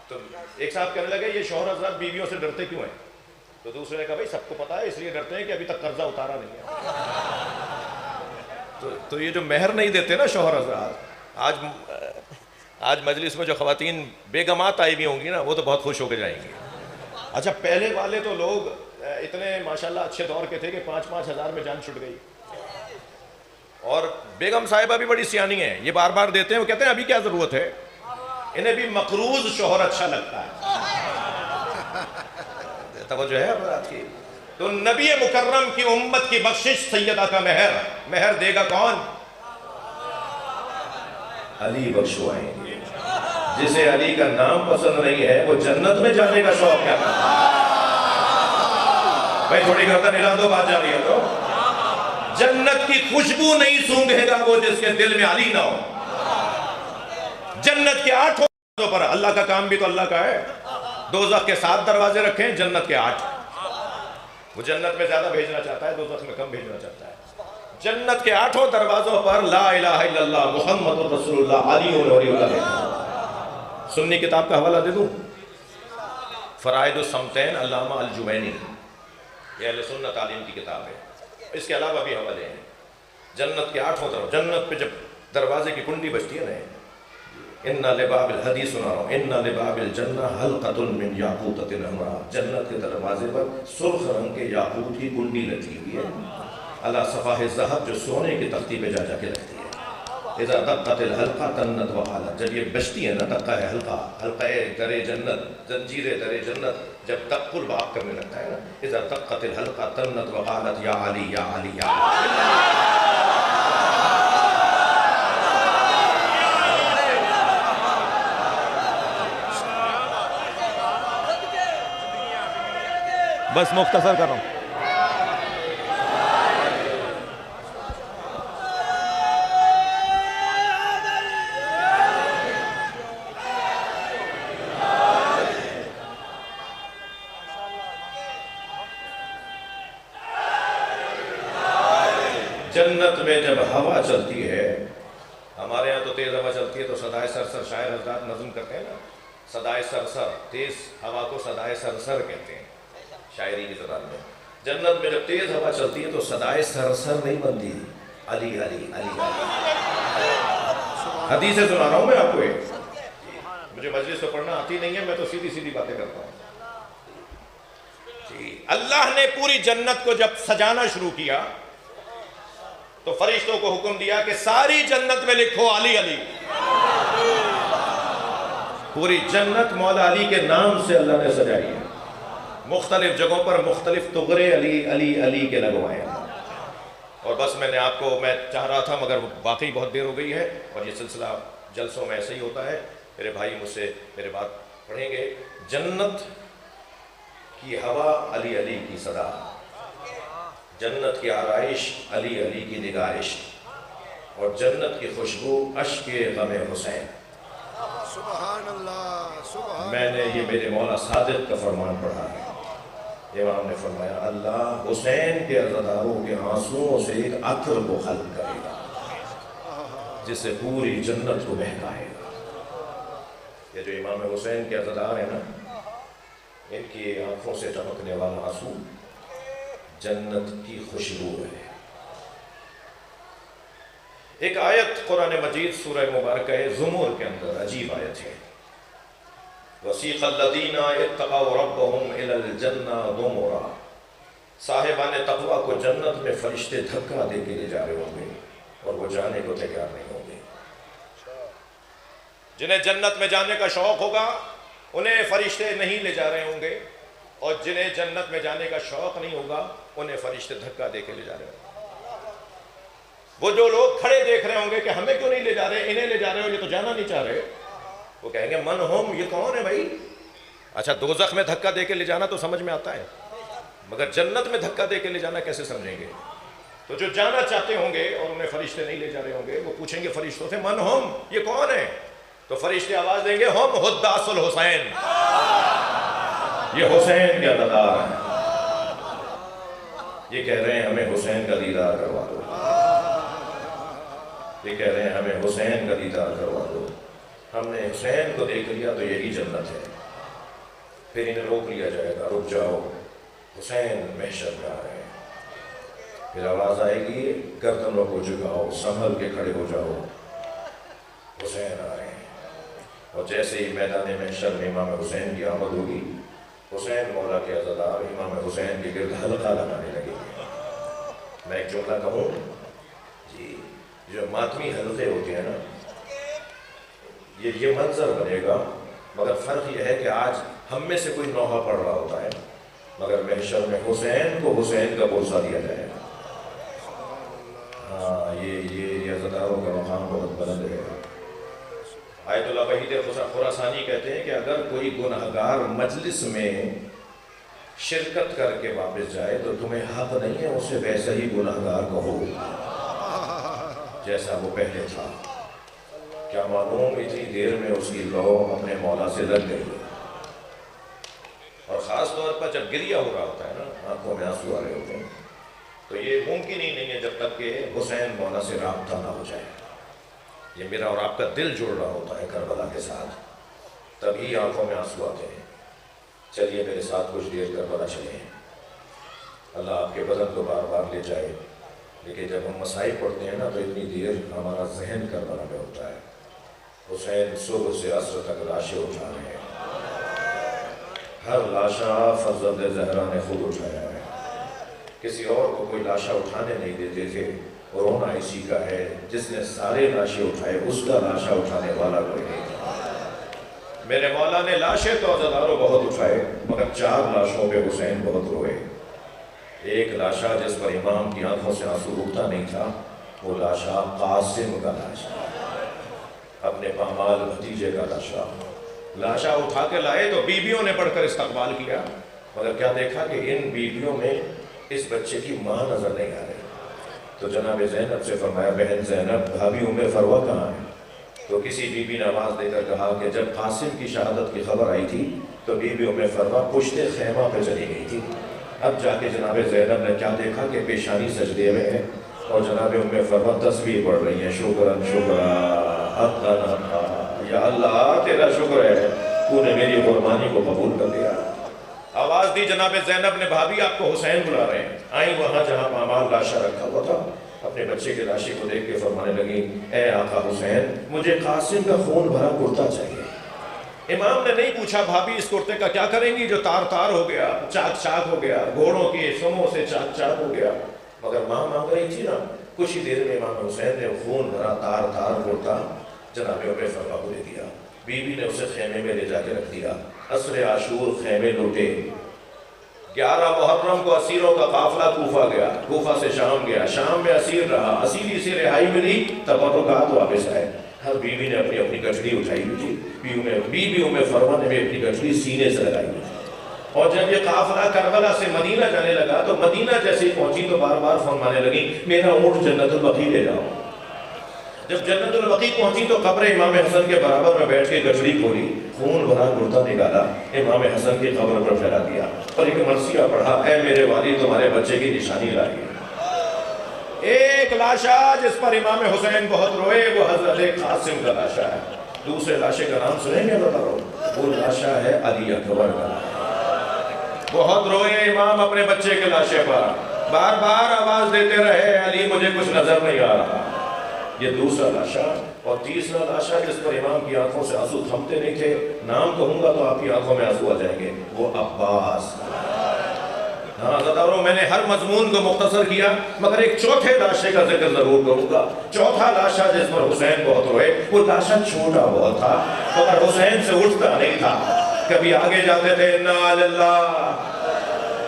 تو ایک صاحب کہنے لگے یہ شوہر حضرات بیویوں سے ڈرتے کیوں ہیں؟ تو دوسرے نے کہا بھائی سب کو پتا ہے اس لیے ڈرتے ہیں کہ ابھی تک قرضہ اتارا نہیں ہے۔ تو یہ جو مہر نہیں دیتے نا شوہر حضرات، آج آج مجلس میں جو خواتین بیگمات آئی ہوئی ہوں گی نا، وہ تو بہت خوش ہو کے جائیں گی. اچھا پہلے والے تو لوگ اتنے ماشاءاللہ اچھے دور کے تھے کہ 5-5 ہزار میں جان چھٹ گئی. اور بیگم صاحبہ بھی بڑی سیانی ہیں، یہ بار بار دیتے ہیں، وہ کہتے ہیں ابھی کیا ضرورت ہے، انہیں بھی مقروض شوہر اچھا لگتا ہے. توجہ ہے بات کی. تو نبی مکرم کی امت کی بخشش سیدہ کا مہر دے گا کون؟ علی بخشوائیں گے. جسے علی کا نام پسند نہیں ہے وہ جنت میں جانے کا شوق کیا کرتا ہے؟ بھائی تھوڑی گردن ہلا دو، بات جا رہی ہے. تو جنت کی خوشبو نہیں سونگھے گا وہ جس کے دل میں علی نہ ہو. جنت کے 8 دروازوں پر، اللہ کا کام بھی تو اللہ کا ہے. دوزخ کے 7 دروازے رکھے ہیں، جنت کے 8. وہ جنت میں زیادہ بھیجنا چاہتا ہے، دوزخ میں کم بھیجنا چاہتا ہے. جنت کے 8 دروازوں پر لا الہ الا اللہ محمد رسول اللہ علی ولی اللہ. سنی کتاب کا حوالہ دے دوں، فرائض الصمتین علامہ الجوینی، یہ اہل سنت تعلیم کی کتاب ہے. اس کے علاوہ بھی حوالے ہیں. جنت کے 8 دروازے، جنت پہ جب دروازے کی کنڈی بجتی ہے نا، اِنَّ لِبَابِ الْحَدِیث سنا رہا ہوں، اِنَّ لِبَابِ الْجَنَّةِ حَلْقَةٌ مِّن یاقوتۃ حمراء. جنت کے دروازے پر سرخ رنگ کے یاقوت کی کنڈی لگی ہوئی ہے، علی صفائح الذھب، جو سونے کی تختی پہ جا کے لگتی ہے. اذا دقت الحلقہ تنت وقالت، جب یہ بجتی ہے نا، دقہ ہے حلقہ، حلقہ در جنت، زنجیر در جنت جب تک قرب آپ کرنے لگتا ہے نا، اذا دقت الحلقہ تنت وقالت یا علی یا علی یا علی. بس مختصر کر رہا ہوں. جنت میں جب ہوا چلتی ہے، ہمارے یہاں تو تیز ہوا چلتی ہے تو صدائے سرسر، شاعر حضرات نظم کرتے ہیں نا، صدائے سرسر، تیز ہوا کو صدائے سرسر کہتے ہیں شاعری کی زبان میں. جنت میں جب تیز ہوا چلتی ہے تو صدائے سرسر نہیں بنتی، علی علی علی علی. حدیثیں سنا رہا ہوں میں آپ کو. مجھے مجلس کو پڑھنا آتی نہیں ہے، میں تو سیدھی سیدھی باتیں کرتا ہوں. اللہ نے پوری جنت کو جب سجانا شروع کیا تو فرشتوں کو حکم دیا کہ ساری جنت میں لکھو علی علی. پوری جنت مولا علی کے نام سے اللہ نے سجائی ہے. مختلف جگہوں پر مختلف تغرے علی علی علی کے لگوائے ہیں. اور بس میں چاہ رہا تھا مگر واقعی بہت دیر ہو گئی ہے، اور یہ سلسلہ جلسوں میں ایسے ہی ہوتا ہے. میرے بھائی مجھ سے میرے بات پڑھیں گے. جنت کی ہوا علی علی کی صدا، جنت کی آرائش علی علی کی نگارش، اور جنت کی خوشبو اشک غم حسین. سبحان اللہ سبحان. میں نے یہ میرے مولا صادق کا فرمان پڑھا ہے. امام نے فرمایا اللہ حسین کے عزاداروں کے آنسوؤں سے ایک عطر کو خلق کرے گا جسے پوری جنت کو بہکائے گا. یہ جو امام حسین کے عزادار ہیں نا، ان کی آنکھوں سے چمکنے والا آنسو جنت کی خوشبو ہے. ایک آیت قرآن مجید سورہ مبارکہ زمر کے اندر عجیب آیت ہے. وَسِيقَ الَّذِينَ اتَّقَوْا رَبَّهُمْ إِلَى الْجَنَّةِ زُمُرًا. صاحبان تقویٰ کو جنت میں فرشتے دھکا دے کے لے جا رہے ہوں گے اور وہ جانے کو تیار نہیں ہوں گے. جنہیں جنت میں جانے کا شوق ہوگا انہیں فرشتے نہیں لے جا رہے ہوں گے، اور جنہیں جنت میں جانے کا شوق نہیں ہوگا انہیں فرشتے دھکا دے کے لے جا رہے ہوں گے. وہ جو لوگ کھڑے دیکھ رہے ہوں گے کہ ہمیں کیوں نہیں لے جا رہے، انہیں لے جا رہے ہو، یہ تو جانا نہیں چاہ رہے، وہ کہیں گے من ہم، یہ کون ہے بھائی. اچھا دوزخ میں دھکا دے کے لے جانا تو سمجھ میں آتا ہے، مگر جنت میں دھکا دے کے لے جانا کیسے سمجھیں گے. تو جو جانا چاہتے ہوں گے اور انہیں فرشتے نہیں لے جا رہے ہوں گے، وہ پوچھیں گے فرشتوں سے من ہم، یہ کون ہے. تو فرشتے آواز دیں گے ہم حداث الحسین، یہ حسین کے عزادار ہیں. یہ کہہ رہے ہیں ہمیں حسین کا دیدار کروا دو، یہ کہہ رہے ہیں ہمیں حسین کا دیدار کروا دو. ہم نے حسین کو دیکھ لیا تو یہی جنت ہے. پھر انہیں روک لیا جائے گا، رک جاؤ، حسین محشر میں آ رہے ہیں. پھر آواز آئے گی گردنوں کو جھکاؤ، سنبھل کے کھڑے ہو جاؤ، حسین آ رہے ہیں، اور جیسے ہی میدان محشر میں امام حسین کی آمد ہوگی، حسین مولا کے عزادار امام حسین کے گرد حلقہ لگانے لگے گے۔ میں ایک جملہ کہوں، جی جو ماتمی حلقے ہوتے ہیں نا، یہ منظر بنے گا، مگر فرق یہ ہے کہ آج ہم میں سے کوئی نوحہ پڑھ رہا ہوتا ہے، مگر محشر میں حسین کو حسین کا بوسہ دیا جائے گا۔ ہاں، یہ عزاداروں کا مقام بہت بلند ہے۔ آیت اللہ وحید خراسانی کہتے ہیں کہ اگر کوئی گنہگار مجلس میں شرکت کر کے واپس جائے تو تمہیں حق نہیں ہے اسے ویسا ہی گنہگار کہو جیسا وہ پہلے تھا۔ کیا معلوم اتنی دیر میں اس کی لو اپنے مولا سے لگ گئی، اور خاص طور پر جب گریہ ہو رہا ہوتا ہے نا، آنکھوں میں آنسو آ رہے ہوتے ہیں، تو یہ ممکن ہی نہیں ہے جب تک کہ حسین مولا سے رابطہ نہ ہو جائے۔ یہ میرا اور آپ کا دل جوڑ رہا ہوتا ہے کربلا کے ساتھ، تبھی آنکھوں میں آنسو آتے ہیں۔ چلیے میرے ساتھ کچھ دیر کربلا چلیں، اللہ آپ کے بدن کو بار بار لے جائے، لیکن جب ہم مسائل پڑھتے ہیں نا تو اتنی دیر ہمارا ذہن کربلا میں ہوتا ہے۔ حسین صبح سے عصر تک لاشیں اٹھا رہے ہیں، ہر لاشا فرزند زہرا نے خود اٹھایا ہے، کسی اور کو کوئی لاشا اٹھانے نہیں دیتے تھے۔ رونا اسی کا ہے جس نے سارے لاشیں اٹھائے، اس کا لاشا اٹھانے والا کوئی نہیں تھا۔ میرے مولا نے لاشیں تو عزاداروں بہت اٹھائے، مگر 4 لاشوں پہ حسین بہت روئے۔ ایک لاشا جس پر امام کی آنکھوں سے آنسو رکتا نہیں تھا، وہ لاشا قاسم کا لاشا، اپنے پامال بھتیجے کا لاشا۔ لاشا اٹھا کے لائے تو بیویوں نے بڑھ کر استقبال کیا، مگر کیا دیکھا کہ ان بیویوں میں اس بچے کی ماں نظر نہیں آ رہی۔ تو جناب زینب سے فرمایا، بہن زینب، بھابھی ام فروہ کہاں ہے؟ تو کسی بی بی نے آواز دے کر کہا کہ جب قاسم کی شہادت کی خبر آئی تھی تو بی بی ام فروہ پشت خیمہ پہ چلی گئی تھی۔ اب جا کے جناب زینب نے کیا دیکھا کہ پیشانی سجدے میں ہے، اور جناب ام فروہ تسبیح پڑھ رہی ہیں، شکرن شکرا یا اللہ تیرا شکر ہے، تو نے میری قربانی کو قبول کر لیا۔ آواز دی جناب زینب نے، بھابھی آپ کو حسین بلا رہے ہیں۔ آئیں وہاں جہاں پامال لاشا رکھا ہوا تھا، اپنے بچے کے لاشے کو دیکھ کے فرمانے لگی، اے آقا حسین، مجھے قاسم کا خون بھرا کرتا چاہیے۔ امام نے نہیں پوچھا بھابھی اس کرتے کا کیا کریں گی جو تار تار ہو گیا، چاک چاک ہو گیا، گھوڑوں کی سموں سے چاک چاک ہو گیا، مگر ماں مانگ رہی تھی نا۔ کچھ ہی دیر میں امام حسین نے خون بھرا تار تار کرتا جناب ام فروہ کو دے دیا۔ بی بی نے اسے خیمے میں لے جا کے رکھ دیا۔ عصر عاشور خیمے لوٹے، 11 محرم کو اسیروں کا قافلہ کوفہ گیا، کوفہ سے شام گیا، شام میں اسیر رہا، اسیری سے رہائی ملی، تبرکات واپس آئے۔ ہر بیوی نے اپنی اپنی گٹھڑی اٹھائی ہوئی تھی، بی بی ام فروہ نے بھی اپنی گٹھڑی سینے سے لگائی ہوئی تھی۔ اور جب یہ قافلہ کربلا سے مدینہ جانے لگا تو مدینہ جیسے ہی پہنچی تو بار بار فرمانے لگی، میرا اونٹ جنت البقیع لے جاؤ۔ جب جنت البقیع پہنچی تو قبر امام حسن کے برابر میں بیٹھ کے گٹھڑی کھولی، خون بھرا کرتا نکالا، امام حسن کی قبر پر پھیلا دیا، اور ایک مرثیہ پڑھا، اے میرے والی تمہارے بچے کی نشانی لائی۔ ایک لاشا جس پر امام حسین بہت روئے وہ حضرت قاسم کا لاشا ہے۔ دوسرے لاشے کا نام سنیں گے بتا رہا ہوں، وہ لاشا ہے علی اکبر کا۔ بہت روئے امام اپنے بچے کے لاشے پر، بار بار آواز دیتے رہے، علی مجھے کچھ نظر نہیں آ رہا۔ یہ دوسرا لاشا، اور تیسرا لاشا جس پر امام کی آنکھوں سے آنسو تھمتے نہیں تھے، نام کہوں گا تو آپ کی آنکھوں میں آنسو آ جائیں گے، وہ عباس۔ ہاں عزاداروں، میں نے ہر مضمون کو مختصر کیا، مگر ایک چوتھے لاشے کا ذکر ضرور کروں گا۔ چوتھا لاشا جس پر حسین بہت روئے، وہ لاشا چھوٹا بہت تھا، مگر حسین سے اٹھتا نہیں تھا۔ کبھی آگے جاتے تھے انا للہ،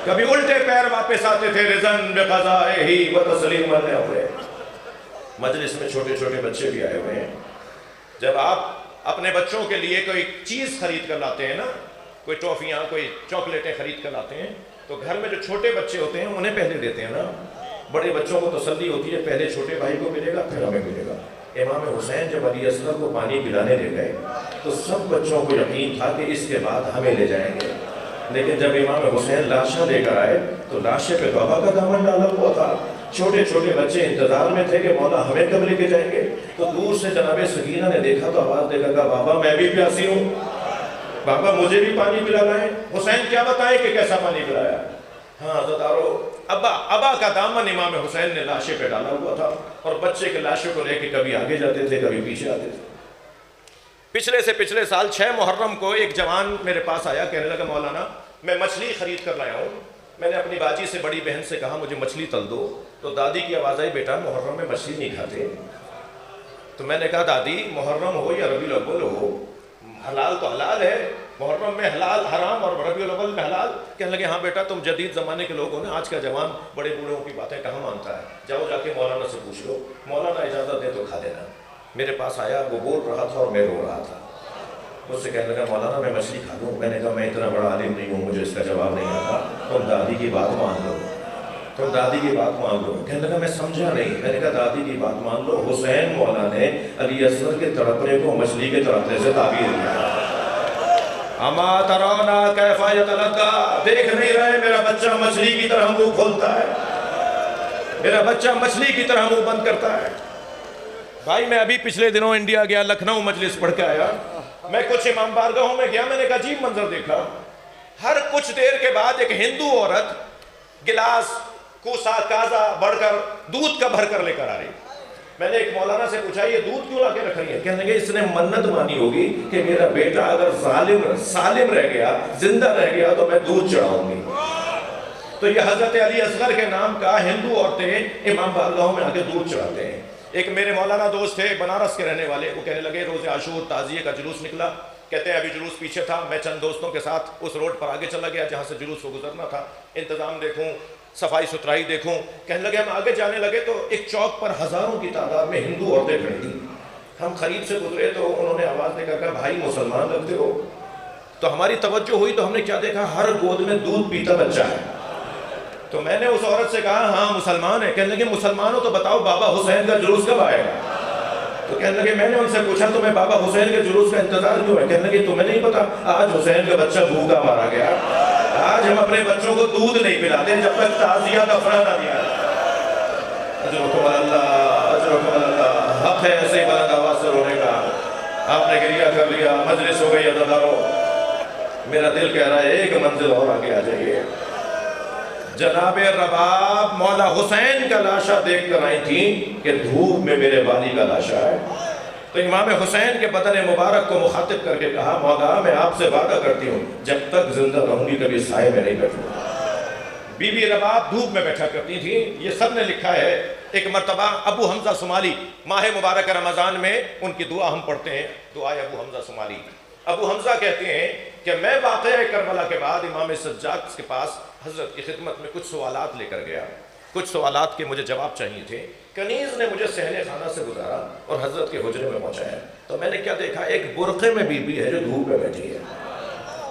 کبھی الٹے پیر واپس آتے تھے رضن بقضائہ و تسلیما لامرہ۔ مجلس میں چھوٹے چھوٹے بچے بھی آئے ہوئے ہیں۔ جب آپ اپنے بچوں کے لیے کوئی چیز خرید کر لاتے ہیں نا، کوئی ٹافیاں، کوئی چاکلیٹیں خرید کر لاتے ہیں، تو گھر میں جو چھوٹے بچے ہوتے ہیں انہیں پہلے دیتے ہیں نا۔ بڑے بچوں کو تسلی ہوتی ہے، پہلے چھوٹے بھائی کو ملے گا پھر ہمیں ملے گا۔ امام حسین جب علی اصغر کو پانی پلانے لے گئے تو سب بچوں کو یقین تھا کہ اس کے بعد ہمیں لے جائیں گے، لیکن جب امام حسین لاشا لے کر آئے تو لاشے پہ بابا کا دامن ڈالا ہوا تھا۔ چھوٹے چھوٹے بچے انتظار میں تھے کہ مولا ہمیں کب لے کے جائیں گے۔ تو دور سے جناب سکینہ نے دیکھا تو آواز دے کر کہا، بابا میں بھی پیاسی ہوں، بابا مجھے بھی پانی پلانا ہے۔ حسین کیا بتائیں کہ کیسا پانی پلایا۔ ہاں عزادارو، ابا کا دامن امام حسین نے لاشے پہ ڈالا ہوا تھا، اور بچے کے لاشے کو لے کے کبھی آگے جاتے تھے کبھی پیچھے آتے تھے۔ پچھلے سے پچھلے سال 6 محرم کو ایک جوان میرے پاس آیا، کہنے لگا مولانا میں مچھلی خرید کر لایا ہوں، میں نے اپنی باجی سے بڑی بہن سے کہا مجھے مچھلی تل دو، تو دادی کی آواز آئی بیٹا محرم میں مچھلی نہیں کھاتے۔ تو میں نے کہا دادی محرم ہو یا ربیع الاول ہو، حلال تو حلال ہے، محرم میں حلال حرام اور ربیع الاول میں حلال۔ کہنے لگے ہاں بیٹا تم جدید زمانے کے لوگ ہو نا، آج کا جوان بڑے بوڑھوں کی باتیں کہاں مانتا ہے، جاؤ جا کے مولانا سے پوچھ لو، مولانا اجازت دے تو کھا لینا۔ میرے پاس آیا، وہ بول رہا تھا اور میں رو رہا تھا، مجھ سے کہنے لگا مولانا میں مچھلی کھا لوں؟ میں نے کہا میں اتنا بڑا عالم نہیں ہوں، مجھے اس کا جواب نہیں آتا، تم دادی کی بات مان لو، تم دادی کی بات مان لو۔ کہنے لگا میں سمجھا نہیں۔ میں نے کہا دادی کی بات مان لو، حسین مولا نے علی اصغر کے تڑپنے کو مچھلی کے تڑپنے سے تعبیر کیا۔ اما ترونا کیف یتلقا، دیکھ نہیں رہے میرا بچہ مچھلی کی طرح منہ کھولتا ہے، میرا بچہ مچھلی کی طرح منہ بند کرتا ہے۔ بھائی میں ابھی پچھلے دنوں انڈیا گیا، لکھنؤ مجلس پڑھ کے آیا، میں کچھ امام بارگاہوں میں گیا، میں نے ایک عجیب منظر دیکھا، ہر کچھ دیر کے بعد ایک ہندو عورت گلاس کوسا کازا بڑھ کر دودھ کا بھر کر لے کر آ رہی۔ میں نے ایک مولانا سے پوچھا یہ دودھ کیوں لا کے رکھ رہی ہے؟ کہنے لگے اس نے منت مانی ہوگی کہ میرا بیٹا اگر سالم رہ گیا، زندہ رہ گیا تو میں دودھ چڑھاؤں گی۔ تو یہ حضرت علی اصغر کے نام کا ہندو عورتیں امام بارگاہوں میں آ کے دودھ چڑھاتے ہیں۔ ایک میرے مولانا دوست تھے بنارس کے رہنے والے، وہ کہنے لگے روز عاشور تعزیے کا جلوس نکلا، کہتے ہیں ابھی جلوس پیچھے تھا، میں چند دوستوں کے ساتھ اس روڈ پر آگے چلا گیا جہاں سے جلوس کو گزرنا تھا، انتظام دیکھوں، صفائی ستھرائی دیکھوں۔ کہنے لگے ہم آگے جانے لگے تو ایک چوک پر ہزاروں کی تعداد میں ہندو عورتیں کھڑی تھیں، ہم قریب سے گزرے تو انہوں نے آواز دے کر کہا بھائی مسلمان لگتے ہو؟ تو ہماری توجہ ہوئی تو ہم نے کیا دیکھا، ہر گود میں دودھ پیتا بچہ ہے۔ تو میں نے اس عورت سے کہا ہاں مسلمان ہے؟ کہنے لگے مسلمان ہو تو بتاؤ بابا حسین کا جلوس کب آئے گا؟ تو کہنے لگے میں نے ان سے پوچھا تمہیں بابا حسین کے جلوس کا انتظار کیوں ہے؟ کہنے لگے تمہیں نہیں پتا آج حسین کا بچہ بھوکا مارا گیا، آج ہم اپنے بچوں کو دودھ نہیں پلاتے جب تک تعزیہ دفنہ نہ دیا۔ اجرکم اللہ، اجرکم اللہ، حق ہے ایسے ہی بلند آواز سے رونے کا۔ آپ نے گریہ کر لیا، مجلس ہو گئی عزادارو، میرا دل کہہ رہا ہے ایک منزل اور آگے آ جائیے۔ جناب رباب مولا حسین کا لاشا دیکھ کر آئی تھیں کہ دھوپ میں میرے والی کا لاشا ہے، تو امام حسین کے بدن مبارک کو مخاطب کر کے کہا مولا میں آپ سے وعدہ کرتی ہوں جب تک زندہ رہوں گی کبھی سائے میں نہیں بیٹھوں گا۔ بی بی رباب دھوپ میں بیٹھا کرتی تھیں، یہ سب نے لکھا ہے۔ ایک مرتبہ ابو حمزہ صومالی ماہ مبارک رمضان میں ان کی دعا ہم پڑھتے ہیں، دعائے ابو حمزہ صومالی۔ ابو حمزہ کہتے ہیں کہ میں واقعہ کربلا کے بعد امام سجاد کے پاس حضرت کی خدمت میں کچھ سوالات لے کر گیا، کچھ سوالات کے مجھے جواب چاہیے تھے۔ کنیز نے مجھے صحن خانہ سے گزارا اور حضرت کے حجرے میں پہنچایا، تو میں نے کیا دیکھا، ایک برقعے میں بی بی ہے جو دھوپ میں بیٹھی ہے۔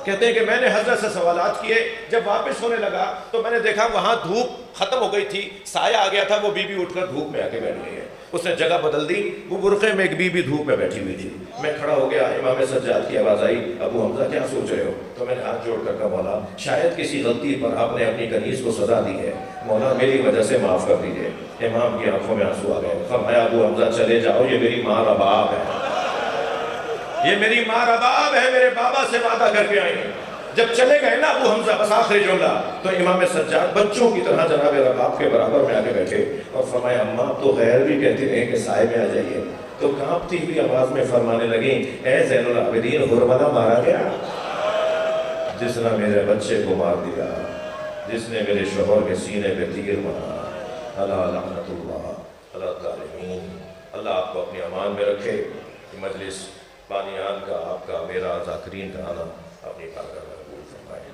کہتے ہیں کہ میں نے حضرت سے سوالات کیے، جب واپس ہونے لگا تو میں نے دیکھا وہاں دھوپ ختم ہو گئی تھی، سایہ آ گیا تھا، وہ بی بی اٹھ کر دھوپ میں آ کے بیٹھ گئی ہے، اس نے جگہ بدل دی، وہ برقعے میں ایک بی بی دھوپ میں بیٹھی ہوئی تھی۔ میں کھڑا ہو گیا، امام سجاد کی آواز آئی ابو حمزہ کیا سوچ رہے ہو؟ تو میں نے ہاتھ جوڑ کر کہا مولا شاید کسی غلطی پر آپ نے اپنی کنیز کو سزا دی ہے، مولا میری وجہ سے معاف کر دیجئے۔ امام کی آنکھوں میں آنسو آ گئے، فرمایا ابو حمزہ چلے جاؤ، یہ میری ماں رباب ہے، یہ میری ماں رباب ہے، میرے بابا سے وعدہ کر کے آئی ہیں۔ جب چلے گئے نا ابو حمزہ بس آخری جملہ، تو امام سجاد بچوں کی طرح جناب رباب کے برابر میں آ کے بیٹھے اور فرمایا اماں تو غیر بھی کہتی رہے کہ سائے میں آ جائیے، تو کانپتی ہوئی آواز میں فرمانے لگیں اے زین العابدین ہرملہ مارا گیا، جس نے میرے بچے کو مار دیا، جس نے میرے شوہر کے سینے پہ تیر مارا، اللہ لعنت اللہ اللہ الظالمین۔ اللہ آپ کو اپنی امان میں رکھے۔ مجلس بانیان کا، آپ کا، میرا، ذاکرین کا آنا اپنی بارگاہ میں قبول فرمائے۔